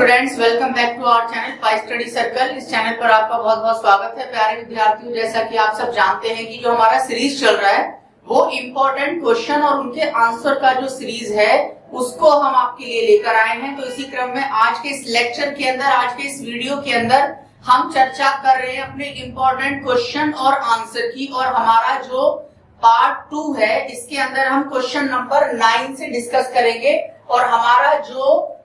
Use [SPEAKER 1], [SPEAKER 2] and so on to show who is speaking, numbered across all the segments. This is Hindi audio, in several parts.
[SPEAKER 1] Students, welcome back to our channel Pi Study Circle. इस चैनल पर आपका बहुत बहुत स्वागत है। प्यारे विद्यार्थियों, जैसा कि आप सब जानते हैं कि जो हमारा सीरीज चल रहा है वो इम्पोर्टेंट क्वेश्चन और उनके आंसर का जो सीरीज है उसको हम आपके लिए लेकर आए हैं। तो इसी क्रम में आज के इस लेक्चर के अंदर, आज के इस वीडियो के अंदर हम चर्चा कर रहे हैं अपने इम्पोर्टेंट क्वेश्चन और आंसर की। और हमारा जो पार्ट 2 है इसके अंदर हम क्वेश्चन नंबर 9 से डिस्कस करेंगे। और हमारा जो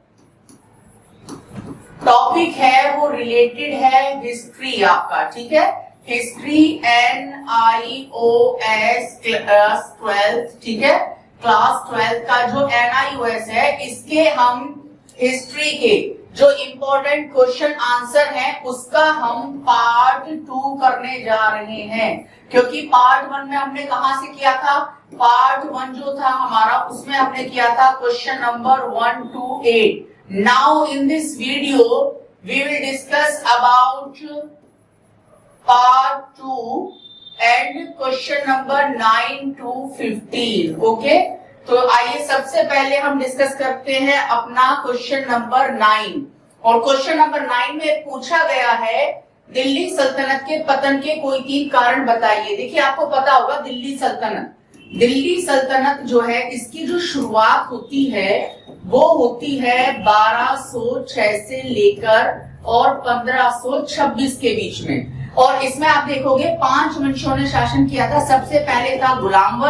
[SPEAKER 1] टॉपिक है वो रिलेटेड है हिस्ट्री आपका, ठीक है। हिस्ट्री NIOS क्लास 12, ठीक है। क्लास 12 का जो NIOS है इसके हम हिस्ट्री के जो इम्पोर्टेंट क्वेश्चन आंसर है उसका हम पार्ट 2 करने जा रहे हैं। क्योंकि पार्ट 1 में हमने कहां से किया था, पार्ट 1 जो था हमारा उसमें हमने किया था question number 1 to 8। Now in this video we will discuss about part 2 and question number 9 to 15, okay? तो आइए सबसे पहले हम डिस्कस करते हैं अपना क्वेश्चन नंबर 9। और क्वेश्चन नंबर 9 में पूछा गया है दिल्ली सल्तनत के पतन के कोई 3 कारण बताइए। देखिए, आपको पता होगा दिल्ली सल्तनत जो है इसकी जो शुरुआत होती है वो होती है 1206 से लेकर और 1526 के बीच में। और इसमें आप देखोगे 5 वंशों ने शासन किया था। सबसे पहले था गुलाम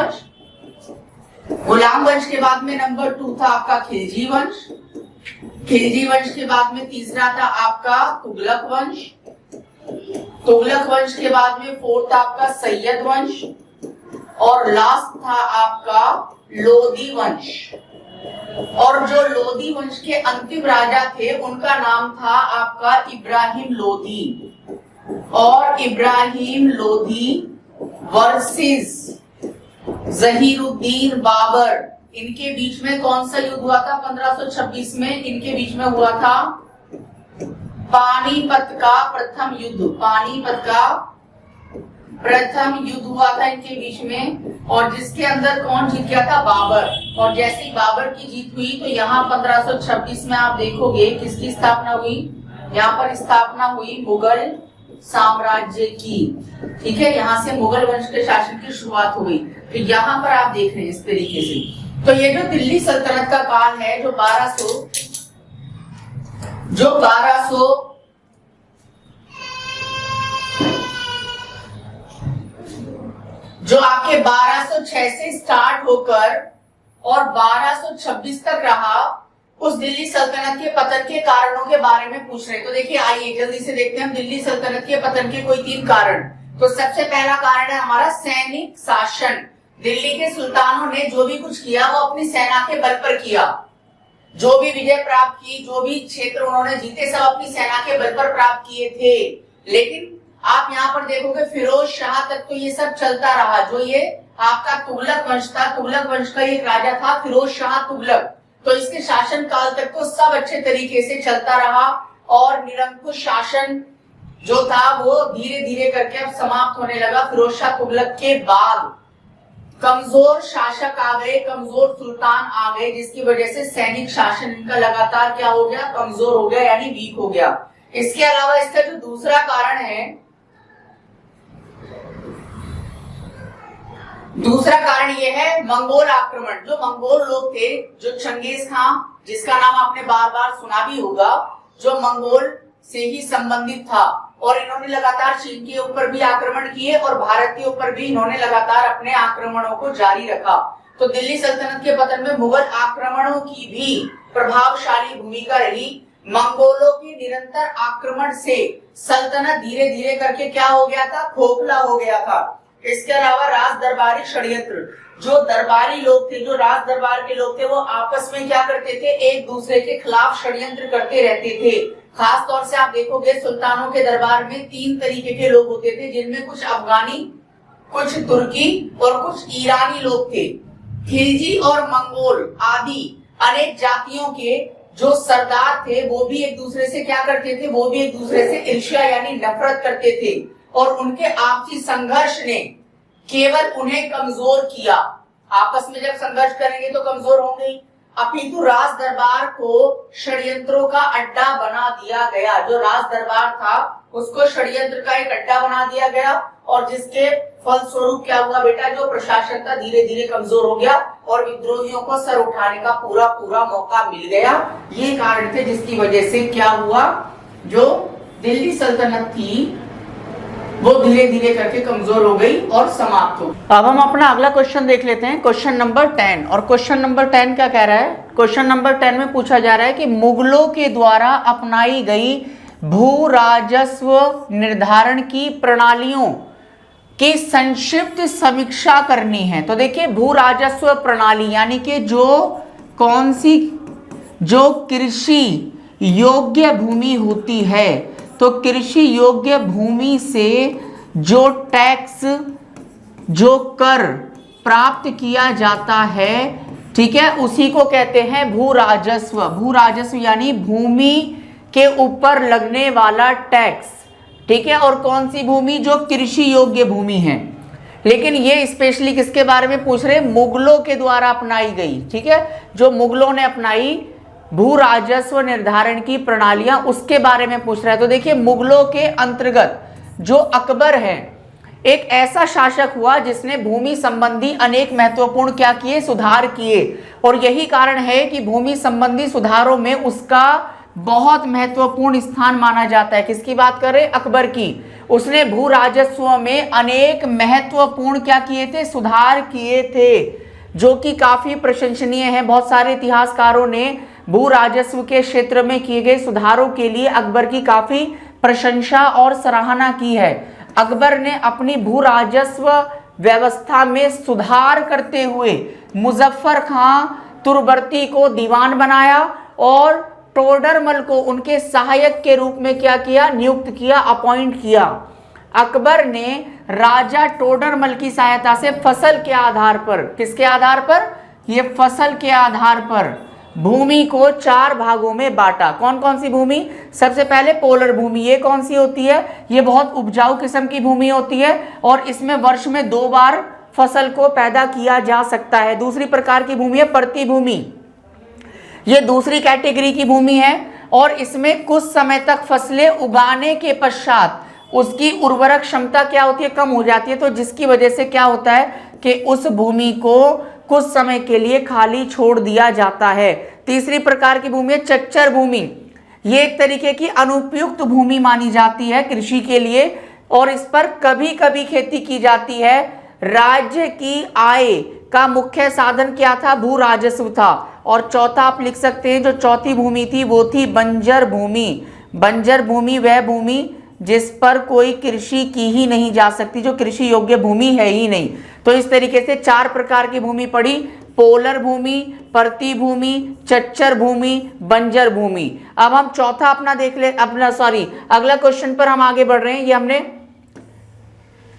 [SPEAKER 1] वंश के बाद में नंबर 2 था आपका खिलजी वंश के बाद में तीसरा था आपका तुगलक वंश के बाद में 4 था आपका सैयद वंश और लास्ट था आपका लोधी वंश। और जो लोधी वंश के अंतिम राजा थे उनका नाम था आपका इब्राहिम लोधी। और इब्राहिम लोधी वर्सेस जहीरुद्दीन बाबर, इनके बीच में कौन सा युद्ध हुआ था 1526 में? इनके बीच में हुआ था पानीपत का प्रथम युद्ध हुआ था इनके बीच में। और जिसके अंदर कौन जीत गया था? बाबर। और जैसे ही बाबर की जीत हुई तो यहाँ 1526 में आप देखोगे किसकी स्थापना हुई? यहाँ पर स्थापना हुई मुगल साम्राज्य की, ठीक है। यहाँ से मुगल वंश के शासन की शुरुआत हुई। तो यहाँ पर आप देख रहे हैं इस तरीके से। तो ये जो दिल्ली सल्तनत का काल है जो 1206 से स्टार्ट होकर और 1226 तक रहा, उस दिल्ली सल्तनत के पतन के कारणों के बारे में पूछ रहे हैं। तो देखिए, आइए जल्दी से देखते हैं हम दिल्ली सल्तनत के पतन के कोई 3 कारण। तो सबसे पहला कारण है हमारा सैनिक शासन। दिल्ली के सुल्तानों ने जो भी कुछ किया वो अपनी सेना के बल पर किया। जो भी विजय प्राप्त की, जो भी क्षेत्र उन्होंने जीते, सब अपनी सेना के बल पर प्राप्त किए थे। लेकिन आप यहाँ पर देखोगे फिरोज शाह तक तो ये सब चलता रहा। जो ये आपका तुगलक वंश था, तुगलक वंश का एक राजा था फिरोज शाह तुगलक, तो इसके शासन काल तक तो सब अच्छे तरीके से चलता रहा। और निरंकुश शासन जो था वो धीरे धीरे करके अब समाप्त होने लगा। फिरोज शाह तुगलक के बाद कमजोर शासक आ गए, कमजोर सुल्तान आ गए, जिसकी वजह से सैनिक शासन इनका लगातार क्या हो गया? कमजोर हो गया, यानी वीक हो गया। इसके अलावा इसका जो दूसरा कारण है, दूसरा कारण ये है मंगोल आक्रमण। जो मंगोल लोग थे, जो चंगेज खान, जिसका नाम आपने बार बार सुना भी होगा, जो मंगोल से ही संबंधित था। और इन्होंने लगातार चीन के ऊपर भी आक्रमण किए और भारत के ऊपर भी इन्होंने लगातार अपने आक्रमणों को जारी रखा। तो दिल्ली सल्तनत के पतन में मुगल आक्रमणों की भी प्रभावशाली भूमिका रही। मंगोलों के निरंतर आक्रमण से सल्तनत धीरे धीरे करके क्या हो गया था? खोखला हो गया था। इसके अलावा राज दरबारी षड्यंत्र, जो दरबारी लोग थे, जो राज दरबार के लोग थे, वो आपस में क्या करते थे? एक दूसरे के खिलाफ षड्यंत्र करते रहते थे। खास तौर से आप देखोगे सुल्तानों के दरबार में 3 तरीके के लोग होते थे, जिनमें कुछ अफगानी, कुछ तुर्की और कुछ ईरानी लोग थे। खिलजी और मंगोल आदि अनेक जातियों के जो सरदार थे वो भी एक दूसरे से क्या करते थे? वो भी एक दूसरे से ईर्ष्या यानी नफरत करते थे। और उनके आपसी संघर्ष ने केवल उन्हें कमजोर किया। आपस में जब संघर्ष करेंगे तो कमजोर होंगे ही। अपितु राज दरबार को षड्यंत्रों का अड्डा बना दिया गया। जो राज दरबार था उसको षड्यंत्र का एक अड्डा बना दिया गया और जिसके फलस्वरूप क्या हुआ बेटा, जो प्रशासन था धीरे धीरे कमजोर हो गया और विद्रोहियों को सर उठाने का पूरा पूरा मौका मिल गया। ये कारण थे जिसकी वजह से क्या हुआ, जो दिल्ली सल्तनत थी वो धीरे धीरे करके कमजोर हो गई और समाप्त हो। अब हम अपना अगला क्वेश्चन देख लेते हैं, क्वेश्चन नंबर 10। और क्वेश्चन नंबर 10 क्या कह रहा है, क्वेश्चन नंबर 10 में पूछा जा रहा है कि मुगलों के द्वारा अपनाई गई भू राजस्व निर्धारण की प्रणालियों की संक्षिप्त समीक्षा करनी है। तो देखिए भू राजस्व प्रणाली यानी कि जो कौन सी, जो कृषि योग्य भूमि होती है, तो कृषि योग्य भूमि से जो टैक्स, जो कर प्राप्त किया जाता है, ठीक है, उसी को कहते हैं भू राजस्व। भू राजस्व यानी भूमि के ऊपर लगने वाला टैक्स, ठीक है। और कौन सी भूमि, जो कृषि योग्य भूमि है। लेकिन ये स्पेशली किसके बारे में पूछ रहे हैं, मुगलों के द्वारा अपनाई गई, ठीक है, जो मुगलों ने अपनाई भू राजस्व निर्धारण की प्रणालियां, उसके बारे में पूछ रहा है। तो देखिए मुगलों के अंतर्गत जो अकबर है, एक ऐसा शासक हुआ जिसने भूमि संबंधी अनेक महत्वपूर्ण क्या किए, सुधार किए। और यही कारण है कि भूमि संबंधी सुधारों में उसका बहुत महत्वपूर्ण स्थान माना जाता है। किसकी बात कर रहे हैं, अकबर की। उसने भू राजस्व में अनेक महत्वपूर्ण क्या किए थे, सुधार किए थे, जो कि काफी प्रशंसनीय है। बहुत सारे इतिहासकारों ने भू राजस्व के क्षेत्र में किए गए सुधारों के लिए अकबर की काफी प्रशंसा और सराहना की है। अकबर ने अपनी भू राजस्व व्यवस्था में सुधार करते हुए मुजफ्फर खां तुर्बती को दीवान बनाया और टोडरमल को उनके सहायक के रूप में क्या किया, नियुक्त किया, अपॉइंट किया। अकबर ने राजा टोडरमल की सहायता से फसल के आधार पर, किसके आधार पर, ये फसल के आधार पर भूमि को 4 भागों में बांटा। कौन कौन सी भूमि, सबसे पहले पोलर भूमि, ये कौन सी होती है, ये बहुत उपजाऊ किस्म की भूमि होती है और इसमें वर्ष में 2 बार फसल को पैदा किया जा सकता है। दूसरी प्रकार की भूमि है पर्ती भूमि, ये दूसरी कैटेगरी की भूमि है और इसमें कुछ समय तक फसलें उगाने के पश्चात उसकी उर्वरक क्षमता क्या होती है, कम हो जाती है। तो जिसकी वजह से क्या होता है कि उस भूमि को कुछ समय के लिए खाली छोड़ दिया जाता है। तीसरी प्रकार की भूमि है चच्चर भूमि, ये एक तरीके की अनुपयुक्त भूमि मानी जाती है कृषि के लिए और इस पर कभी कभी खेती की जाती है। राज्य की आय का मुख्य साधन क्या था, भू राजस्व था। और चौथा आप लिख सकते हैं, जो चौथी भूमि थी वो थी बंजर भूमि। बंजर भूमि वह भूमि जिस पर कोई कृषि की ही नहीं जा सकती, जो कृषि योग्य भूमि है ही नहीं। तो इस तरीके से 4 प्रकार की भूमि पड़ी, पोलर भूमि, पर्ती भूमि, चच्चर भूमि, बंजर भूमि। अब हम चौथा अपना देख ले, अगला क्वेश्चन पर हम आगे बढ़ रहे हैं। ये हमने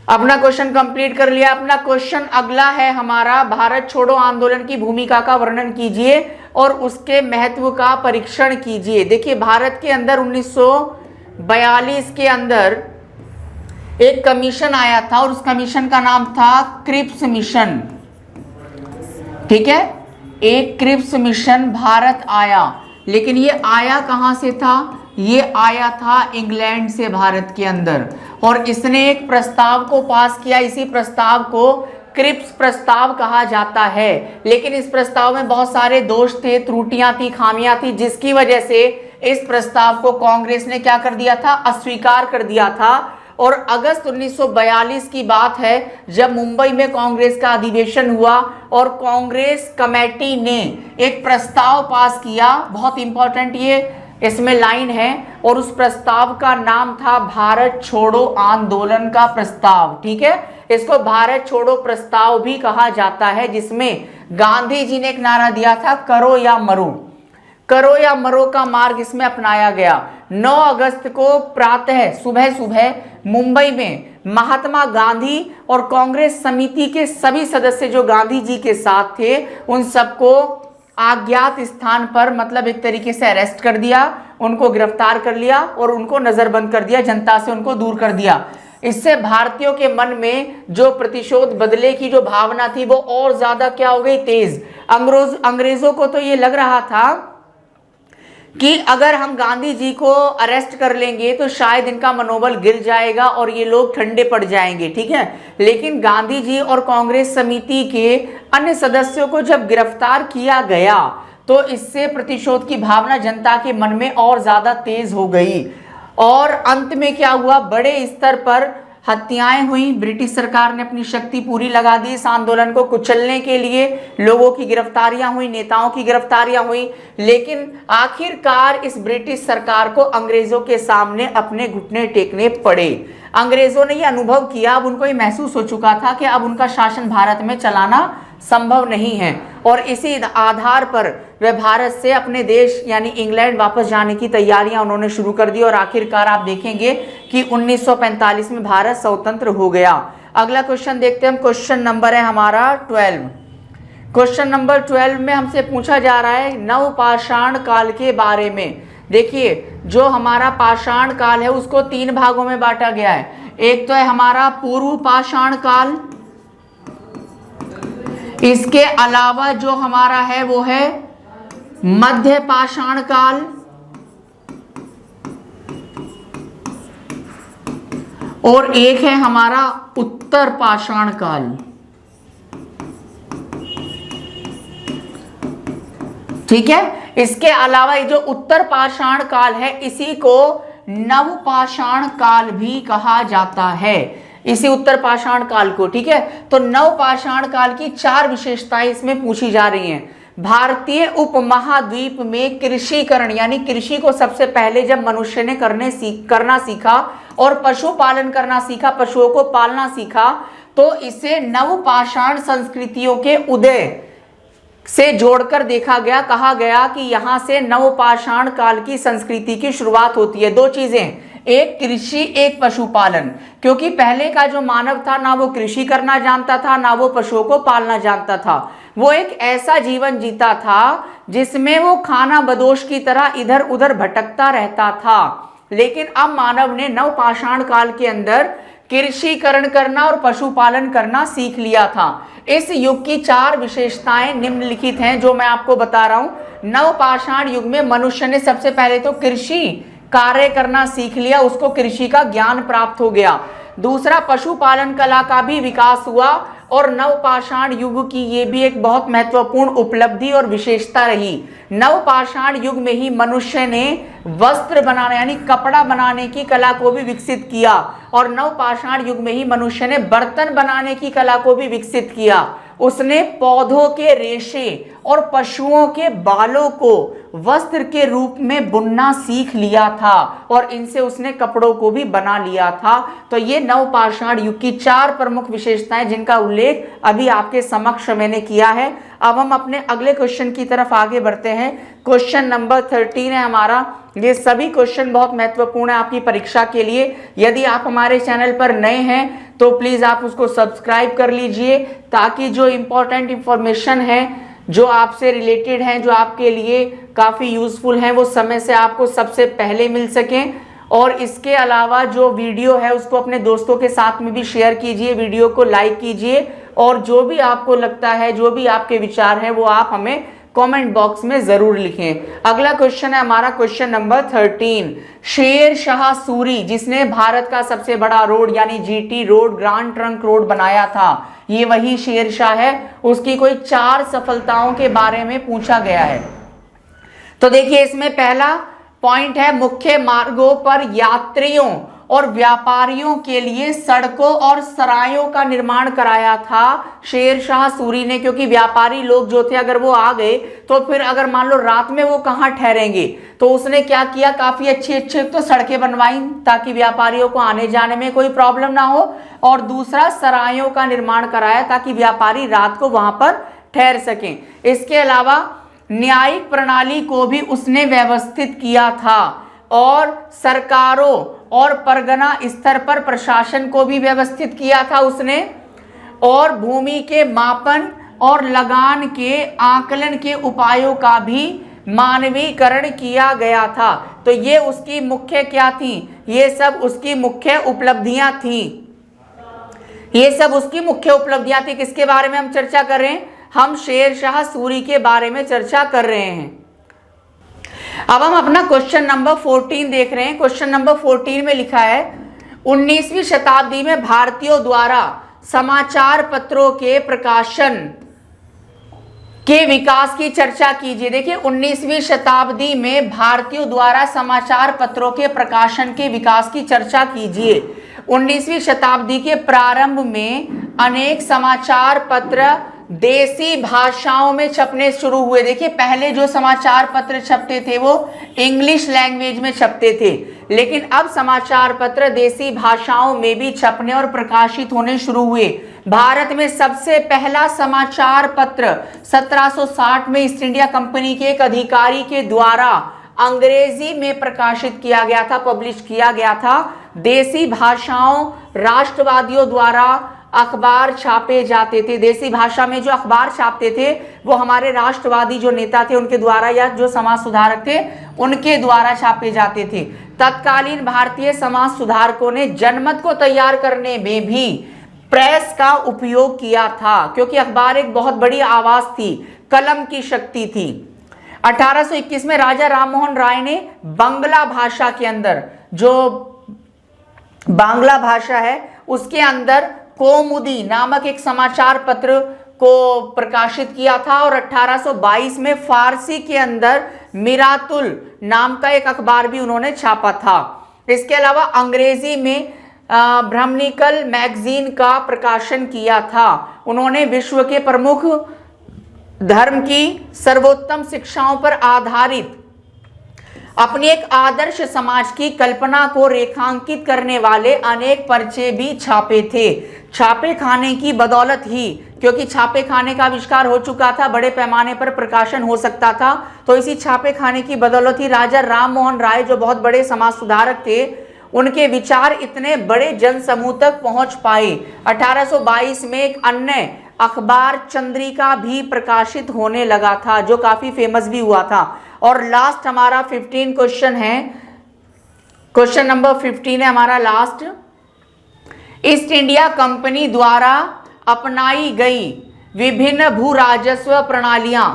[SPEAKER 1] अपना क्वेश्चन कंप्लीट कर लिया। अपना क्वेश्चन अगला है हमारा, भारत छोड़ो आंदोलन की भूमिका का वर्णन कीजिए और उसके महत्व का परीक्षण कीजिए। देखिए भारत के अंदर 1942 के अंदर एक कमीशन आया था और उस कमीशन का नाम था क्रिप्स मिशन, ठीक है। एक क्रिप्स मिशन भारत आया, लेकिन ये आया कहां से था, ये आया था इंग्लैंड से भारत के अंदर और इसने एक प्रस्ताव को पास किया। इसी प्रस्ताव को क्रिप्स प्रस्ताव कहा जाता है। लेकिन इस प्रस्ताव में बहुत सारे दोष थे, त्रुटियां थी, खामियां थी, जिसकी वजह से इस प्रस्ताव को कांग्रेस ने क्या कर दिया था, अस्वीकार कर दिया था। और अगस्त 1942 की बात है जब मुंबई में कांग्रेस का अधिवेशन हुआ और कांग्रेस कमेटी ने एक प्रस्ताव पास किया। बहुत इंपॉर्टेंट ये इसमें लाइन है और उस प्रस्ताव का नाम था भारत छोड़ो आंदोलन का प्रस्ताव, ठीक है। इसको भारत छोड़ो प्रस्ताव भी कहा जाता है, जिसमें गांधी जी ने एक नारा दिया था, करो या मरो। करो या मरो का मार्ग इसमें अपनाया गया। 9 अगस्त को प्रातः सुबह मुंबई में महात्मा गांधी और कांग्रेस समिति के सभी सदस्य जो गांधी जी के साथ थे, उन सबको अज्ञात स्थान पर, मतलब एक तरीके से अरेस्ट कर दिया, उनको गिरफ्तार कर लिया और उनको नजरबंद कर दिया, जनता से उनको दूर कर दिया। इससे भारतीयों के मन में जो प्रतिशोध बदले की जो भावना थी वो और ज्यादा क्या हो गई, तेज। अंग्रेजों को तो ये लग रहा था कि अगर हम गांधी जी को अरेस्ट कर लेंगे तो शायद इनका मनोबल गिर जाएगा और ये लोग ठंडे पड़ जाएंगे, ठीक है। लेकिन गांधी जी और कांग्रेस समिति के अन्य सदस्यों को जब गिरफ्तार किया गया तो इससे प्रतिशोध की भावना जनता के मन में और ज्यादा तेज हो गई और अंत में क्या हुआ, बड़े स्तर पर हत्याएं हुई। ब्रिटिश सरकार ने अपनी शक्ति पूरी लगा दी इस आंदोलन को कुचलने के लिए, लोगों की गिरफ्तारियां हुई, नेताओं की गिरफ्तारियां हुई। लेकिन आखिरकार इस ब्रिटिश सरकार को अंग्रेजों के सामने अपने घुटने टेकने पड़े। अंग्रेजों ने ये अनुभव किया, अब उनको ये महसूस हो चुका था कि अब उनका शासन भारत में चलाना संभव नहीं है और इसी आधार पर वे भारत से अपने देश यानी इंग्लैंड वापस जाने की तैयारियां उन्होंने शुरू कर दी और आखिरकार आप देखेंगे कि 1945 में भारत स्वतंत्र हो गया। अगला क्वेश्चन देखते हैं हम, क्वेश्चन नंबर है हमारा 12। क्वेश्चन नंबर 12 में हमसे पूछा जा रहा है नवपाषाण काल के बारे में। देखिए जो हमारा पाषाण काल है उसको 3 भागों में बांटा गया है। एक तो है हमारा पूर्व पाषाण काल, इसके अलावा जो हमारा है वो है मध्य पाषाण काल और एक है हमारा उत्तर पाषाण काल। ठीक है, इसके अलावा ये जो उत्तर पाषाण काल है इसी को नवपाषाण काल भी कहा जाता है, इसी उत्तर पाषाण काल को। ठीक है, तो नवपाषाण काल की 4 विशेषताएं इसमें पूछी जा रही हैं। भारतीय उपमहाद्वीप में कृषिकरण यानी कृषि को सबसे पहले जब मनुष्य ने करना सीखा और पशुपालन करना सीखा, पशुओं को पालना सीखा, तो इसे नवपाषाण संस्कृतियों के उदय से जोड़कर देखा गया। कहा गया कि यहां से नवपाषाण काल की संस्कृति की शुरुआत होती है। 2 चीजें, एक कृषि एक पशुपालन, क्योंकि पहले का जो मानव था ना वो कृषि करना जानता था ना वो पशुओं को पालना जानता था। वो एक ऐसा जीवन जीता था जिसमें वो खाना बदोश की तरह इधर उधर भटकता रहता था। लेकिन अब मानव ने नवपाषाण काल के अंदर कृषिकरण करना और पशुपालन करना सीख लिया था। इस युग की 4 विशेषताएं निम्नलिखित हैं जो मैं आपको बता रहा हूं। नवपाषाण युग में मनुष्य ने सबसे पहले तो कृषि कार्य करना सीख लिया, उसको कृषि का ज्ञान प्राप्त हो गया। दूसरा, पशुपालन कला का भी विकास हुआ और नवपाषाण युग की ये भी एक बहुत महत्वपूर्ण उपलब्धि और विशेषता रही। नवपाषाण युग में ही मनुष्य ने वस्त्र बनाने यानी कपड़ा बनाने की कला को भी विकसित किया और नवपाषाण युग में ही मनुष्य ने बर्तन बनाने की कला को भी विकसित किया। उसने पौधों के रेशे और पशुओं के बालों को वस्त्र के रूप में बुनना सीख लिया था और इनसे उसने कपड़ों को भी बना लिया था। तो ये नवपाषाण युग की 4 प्रमुख विशेषताएं जिनका उल्लेख अभी आपके समक्ष मैंने किया है। अब हम अपने अगले क्वेश्चन की तरफ आगे बढ़ते हैं। क्वेश्चन नंबर 13 है हमारा। ये सभी क्वेश्चन बहुत महत्वपूर्ण है आपकी परीक्षा के लिए। यदि आप हमारे चैनल पर नए हैं तो प्लीज आप उसको सब्सक्राइब कर लीजिए ताकि जो इंपॉर्टेंट इंफॉर्मेशन है जो आपसे रिलेटेड हैं, जो आपके लिए काफ़ी यूज़फुल हैं, वो समय से आपको सबसे पहले मिल सकें। और इसके अलावा जो वीडियो है उसको अपने दोस्तों के साथ में भी शेयर कीजिए, वीडियो को लाइक कीजिए और जो भी आपको लगता है, जो भी आपके विचार हैं वो आप हमें कमेंट बॉक्स में ज़रूर लिखें। अगला क्वेश्चन है हमारा क्वेश्चन नंबर 13। शेर शाह सूरी जिसने भारत का सबसे बड़ा रोड यानी GT road, grand trunk road बनाया था, ये वही शेर शाह है। उसकी कोई 4 सफलताओं के बारे में पूछा गया है। तो देखिए इसमें पहला पॉइंट है मुख्य मार्गों पर यात्रियों और व्यापारियों के लिए सड़कों और सरायों का निर्माण कराया था शेर शाह सूरी ने, क्योंकि व्यापारी लोग जो थे अगर वो आ गए तो फिर अगर मान लो रात में वो कहाँ ठहरेंगे, तो उसने क्या किया, काफी अच्छी तो सड़कें बनवाई ताकि व्यापारियों को आने जाने में कोई प्रॉब्लम ना हो, और दूसरा सरायों का निर्माण कराया ताकि व्यापारी रात को वहां पर ठहर सकें। इसके अलावा न्यायिक प्रणाली को भी उसने व्यवस्थित किया था और सरकारों और परगना स्तर पर प्रशासन को भी व्यवस्थित किया था उसने, और भूमि के मापन और लगान के आकलन के उपायों का भी मानवीकरण किया गया था। तो ये उसकी मुख्य क्या थी, ये सब उसकी मुख्य उपलब्धियां थी, ये सब उसकी मुख्य उपलब्धियां थी। किसके बारे में हम चर्चा कर रहे हैं, हम शेरशाह सूरी के बारे में चर्चा कर रहे हैं। अब हम अपना क्वेश्चन नंबर 14 देख रहे हैं। क्वेश्चन नंबर 14 में लिखा है 19वीं शताब्दी में भारतीयों द्वारा समाचार पत्रों के प्रकाशन के विकास की चर्चा कीजिए। देखिए 19वीं शताब्दी में भारतीयों द्वारा समाचार पत्रों के प्रकाशन के विकास की चर्चा कीजिए। 19वीं शताब्दी के प्रारंभ में अनेक समाचार पत्र देसी भाषाओं में छपने शुरू हुए। देखिए पहले जो समाचार पत्र छपते थे वो इंग्लिश लैंग्वेज में छपते थे, लेकिन अब समाचार पत्र देसी भाषाओं में भी छपने और प्रकाशित होने शुरू हुए। भारत में सबसे पहला समाचार पत्र 1760 में ईस्ट इंडिया कंपनी के एक अधिकारी के द्वारा अंग्रेजी में प्रकाशित किया गया था, पब्लिश किया गया था। देसी भाषाओं राष्ट्रवादियों द्वारा अखबार छापे जाते थे। देसी भाषा में जो अखबार छापते थे वो हमारे राष्ट्रवादी जो नेता थे उनके द्वारा, या जो समाज सुधारक थे उनके द्वारा छापे जाते थे। तत्कालीन भारतीय समाज सुधारकों ने जनमत को तैयार करने में भी प्रेस का उपयोग किया था, क्योंकि अखबार एक बहुत बड़ी आवाज थी, कलम की शक्ति थी। 1821 में राजा राममोहन राय ने बांग्ला भाषा के अंदर, जो बांग्ला भाषा है उसके अंदर कौमुदी नामक एक समाचार पत्र को प्रकाशित किया था, और 1822 में फारसी के अंदर मिरातुल नाम का एक अखबार भी उन्होंने छापा था। इसके अलावा अंग्रेजी में ब्रह्मनिकल मैगजीन का प्रकाशन किया था। उन्होंने विश्व के प्रमुख धर्म की सर्वोत्तम शिक्षाओं पर आधारित अपनी एक आदर्श समाज की कल्पना को रेखांकित करने वाले अनेक पर्चे भी छापे थे। छापे खाने की बदौलत ही, क्योंकि छापे खाने का आविष्कार हो चुका था, बड़े पैमाने पर प्रकाशन हो सकता था, तो इसी छापे खाने की बदौलत ही राजा राममोहन राय जो बहुत बड़े समाज सुधारक थे, उनके विचार इतने बड़े जनसमूह तक पहुंच पाए। 1822 में एक अन्य अखबार चंद्रिका भी प्रकाशित होने लगा था, जो काफी फेमस भी हुआ था। और लास्ट हमारा 15 क्वेश्चन है, क्वेश्चन नंबर 15 है हमारा लास्ट। ईस्ट इंडिया कंपनी द्वारा अपनाई गई विभिन्न भू राजस्व प्रणालियां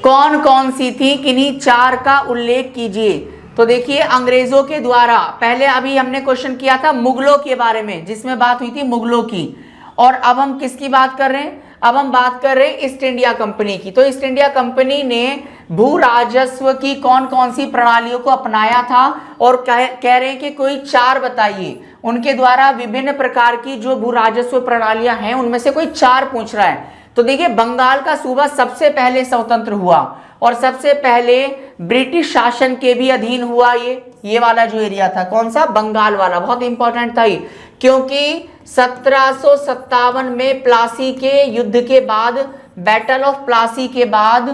[SPEAKER 1] कौन कौन सी थी, किन्हीं चार का उल्लेख कीजिए। तो देखिए अंग्रेजों के द्वारा, पहले अभी हमने क्वेश्चन किया था मुगलों के बारे में, जिसमें बात हुई थी मुगलों की, और अब हम किसकी बात कर रहे हैं, अब हम बात कर रहे हैं ईस्ट इंडिया कंपनी की। तो ईस्ट इंडिया कंपनी ने भू राजस्व की कौन कौन सी प्रणालियों को अपनाया था, और कह रहे हैं कि कोई चार बताइए। उनके द्वारा विभिन्न प्रकार की जो भू राजस्व प्रणालियां हैं उनमें से कोई चार पूछ रहा है। तो देखिए बंगाल का सूबा सबसे पहले स्वतंत्र हुआ, और सबसे पहले ब्रिटिश शासन के भी अधीन हुआ। ये वाला जो एरिया था, कौन सा, बंगाल वाला, बहुत इंपॉर्टेंट था ये, क्योंकि 1757 में प्लासी के युद्ध के बाद, बैटल ऑफ प्लासी के बाद,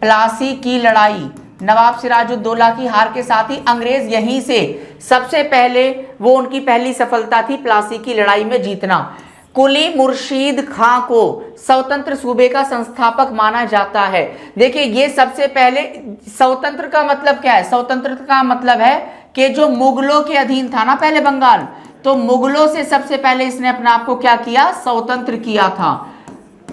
[SPEAKER 1] प्लासी की लड़ाई, नवाब सिराजुद्दौला की हार के साथ ही अंग्रेज यहीं से सबसे पहले, वो उनकी पहली सफलता थी प्लासी की लड़ाई में जीतना। कुली मुर्शीद खां को स्वतंत्र सूबे का संस्थापक माना जाता है। देखिए ये सबसे पहले, स्वतंत्र का मतलब क्या है, स्वतंत्र का मतलब है कि जो मुगलों के अधीन था ना पहले बंगाल, तो मुगलों से सबसे पहले इसने अपने आप को क्या किया, स्वतंत्र किया था।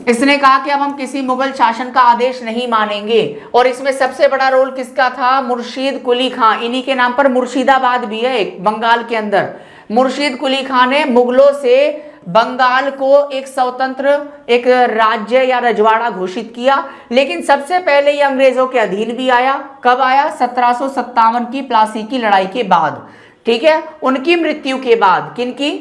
[SPEAKER 1] इसने कहा कि अब हम किसी मुगल शासन का आदेश नहीं मानेंगे, और इसमें सबसे बड़ा रोल किसका था, मुर्शीद कुली खां। इन्हीं के नाम पर मुर्शिदाबाद भी है एक बंगाल के अंदर। मुर्शीद कुली खां ने मुगलों से बंगाल को एक स्वतंत्र, एक राज्य या रजवाड़ा घोषित किया, लेकिन सबसे पहले ये अंग्रेजों के अधीन भी आया। कब आया, 1757 की प्लासी की लड़ाई के बाद, ठीक है, उनकी मृत्यु के बाद। किनकी,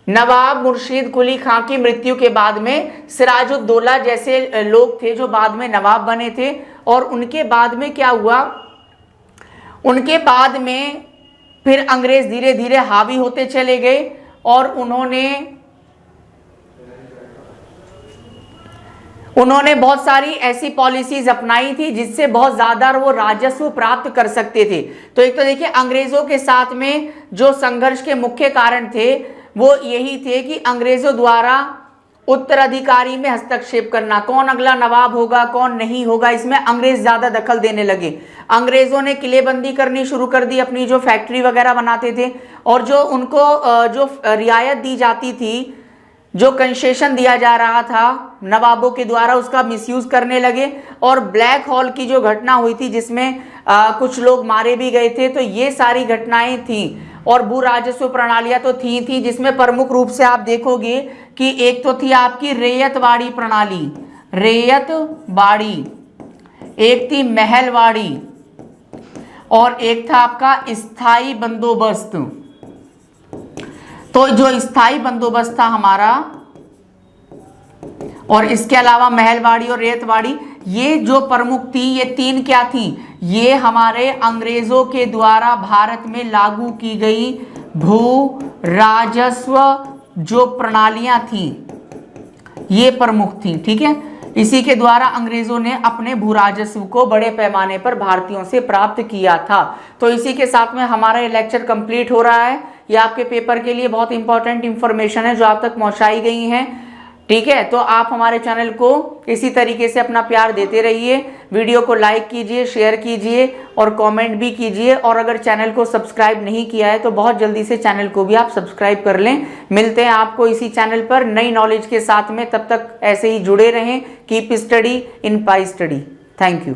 [SPEAKER 1] नवाब मुर्शीद कुली खां की मृत्यु के बाद में सिराजुद्दौला जैसे लोग थे जो बाद में नवाब बने थे, और उनके बाद में क्या हुआ, उनके बाद में फिर अंग्रेज धीरे धीरे हावी होते चले गए, और उन्होंने बहुत सारी ऐसी पॉलिसीज अपनाई थी जिससे बहुत ज्यादा वो राजस्व प्राप्त कर सकते थे। तो एक तो देखिए अंग्रेजों के साथ में जो संघर्ष के मुख्य कारण थे वो यही थे कि अंग्रेजों द्वारा उत्तराधिकारी में हस्तक्षेप करना, कौन अगला नवाब होगा कौन नहीं होगा, इसमें अंग्रेज ज्यादा दखल देने लगे। अंग्रेजों ने किलेबंदी करनी शुरू कर दी, अपनी जो फैक्ट्री वगैरह बनाते थे, और जो उनको जो रियायत दी जाती थी, जो कंसेशन दिया जा रहा था नवाबों के द्वारा, उसका मिसयूज करने लगे। और ब्लैक हॉल की जो घटना हुई थी जिसमें कुछ लोग मारे भी गए थे, तो ये सारी घटनाएं थी। और भू राजस्व प्रणालियां तो थी जिसमें प्रमुख रूप से आप देखोगे कि एक तो थी आपकी रेयतवाड़ी प्रणाली, रेयतवाड़ी, एक थी महलवाड़ी, और एक था आपका स्थायी बंदोबस्त। तो जो स्थायी बंदोबस्त था हमारा, और इसके अलावा महलवाड़ी और रेतवाड़ी, ये जो प्रमुख थी, ये तीन क्या थी, ये हमारे अंग्रेजों के द्वारा भारत में लागू की गई भू राजस्व जो प्रणालियां थी, ये प्रमुख थी। ठीक है, इसी के द्वारा अंग्रेजों ने अपने भू राजस्व को बड़े पैमाने पर भारतीयों से प्राप्त किया था। तो इसी के साथ में हमारा ये लेक्चर कंप्लीट हो रहा है। ये आपके पेपर के लिए बहुत इंपॉर्टेंट इंफॉर्मेशन है जो आप तक पहुंचाई गई हैं। ठीक है, तो आप हमारे चैनल को इसी तरीके से अपना प्यार देते रहिए। वीडियो को लाइक कीजिए, शेयर कीजिए और कमेंट भी कीजिए। और अगर चैनल को सब्सक्राइब नहीं किया है तो बहुत जल्दी से चैनल को भी आप सब्सक्राइब कर लें। मिलते हैं आपको इसी चैनल पर नई नॉलेज के साथ में, तब तक ऐसे ही जुड़े रहें। Keep study in pi study. Thank you.